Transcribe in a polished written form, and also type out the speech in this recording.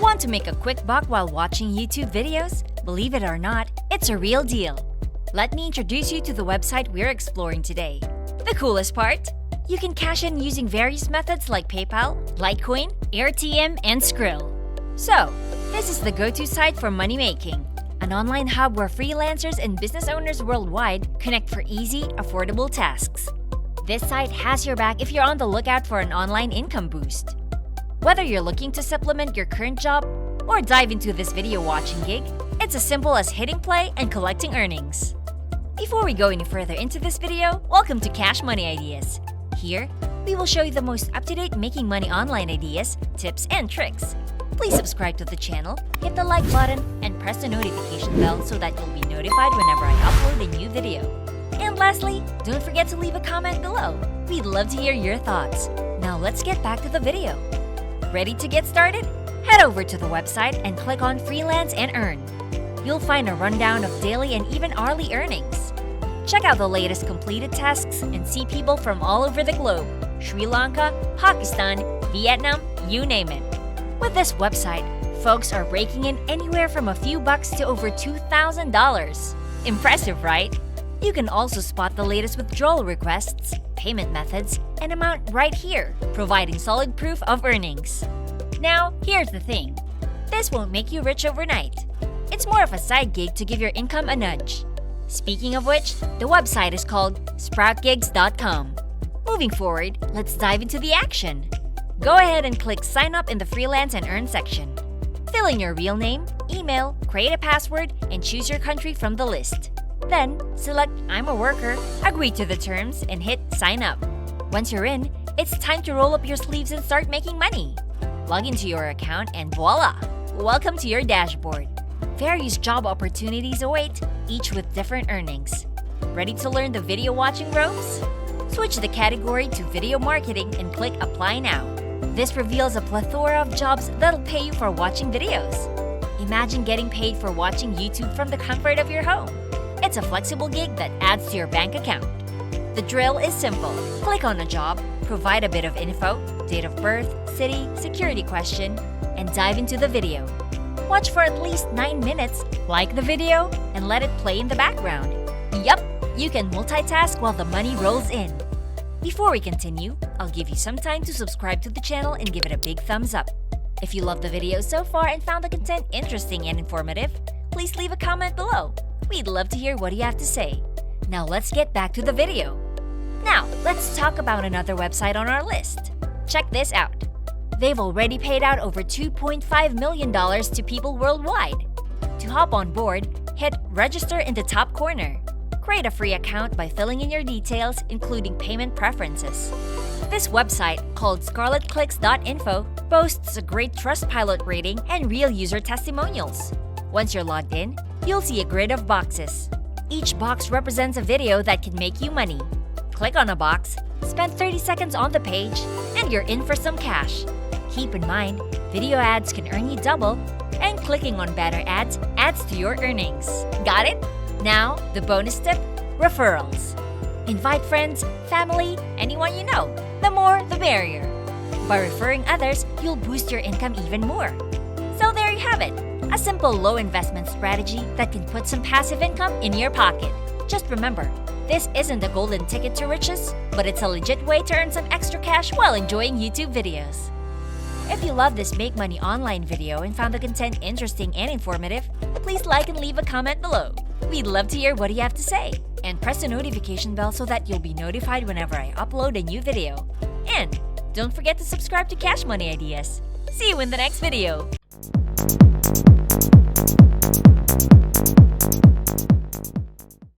Want to make a quick buck while watching YouTube videos? Believe it or not, it's a real deal. Let me introduce you to the website we're exploring today. The coolest part? You can cash in using various methods like PayPal, Litecoin, AirTM, and Skrill. So, this is the go-to site for money making. An online hub where freelancers and business owners worldwide connect for easy, affordable tasks. This site has your back if you're on the lookout for an online income boost. Whether you're looking to supplement your current job or dive into this video watching gig, it's as simple as hitting play and collecting earnings. Before we go any further into this video, welcome to Cash Money Ideas. Here, we will show you the most up-to-date making money online ideas, tips, and tricks. Please subscribe to the channel, hit the like button, and press the notification bell so that you'll be notified whenever I upload a new video. And lastly, don't forget to leave a comment below. We'd love to hear your thoughts. Now let's get back to the video. Ready to get started? Head over to the website and click on Freelance and Earn. You'll find a rundown of daily and even hourly earnings. Check out the latest completed tasks and see people from all over the globe: Sri Lanka, Pakistan, Vietnam, you name it. With this website, folks are raking in anywhere from a few bucks to over $2,000. Impressive, right? You can also spot the latest withdrawal requests, payment methods, and amount right here, providing solid proof of earnings. Now, here's the thing. This won't make you rich overnight. It's more of a side gig to give your income a nudge. Speaking of which, the website is called sproutgigs.com. Moving forward, let's dive into the action. Go ahead and click Sign Up in the Freelance and Earn section. Fill in your real name, email, create a password, and choose your country from the list. Then, select I'm a worker, agree to the terms, and hit Sign Up. Once you're in, it's time to roll up your sleeves and start making money. Log into your account and voila! Welcome to your dashboard. Various job opportunities await, each with different earnings. Ready to learn the video watching ropes? Switch the category to video marketing and click Apply Now. This reveals a plethora of jobs that'll pay you for watching videos. Imagine getting paid for watching YouTube from the comfort of your home. It's a flexible gig that adds to your bank account. The drill is simple. Click on a job, provide a bit of info, date of birth, city, security question, and dive into the video. Watch for at least 9 minutes, like the video, and let it play in the background. Yup, you can multitask while the money rolls in. Before we continue, I'll give you some time to subscribe to the channel and give it a big thumbs up. If you loved the video so far and found the content interesting and informative, please leave a comment below. We'd love to hear what you have to say. Now let's get back to the video. Now, let's talk about another website on our list. Check this out. They've already paid out over $2.5 million to people worldwide. To hop on board, hit Register in the top corner. Create a free account by filling in your details, including payment preferences. This website, called scarletclicks.info, boasts a great Trustpilot rating and real user testimonials. Once you're logged in, you'll see a grid of boxes. Each box represents a video that can make you money. Click on a box, spend 30 seconds on the page, and you're in for some cash. Keep in mind, video ads can earn you double, and clicking on better ads adds to your earnings. Got it? Now, the bonus tip: referrals. Invite friends, family, anyone you know. The more, the merrier. By referring others, you'll boost your income even more. So there you have it. A simple low investment strategy that can put some passive income in your pocket. Just remember, this isn't the golden ticket to riches, but it's a legit way to earn some extra cash while enjoying YouTube videos. If you love this Make Money Online video and found the content interesting and informative, please like and leave a comment below. We'd love to hear what you have to say. And press the notification bell so that you'll be notified whenever I upload a new video. And don't forget to subscribe to Cash Money Ideas. See you in the next video!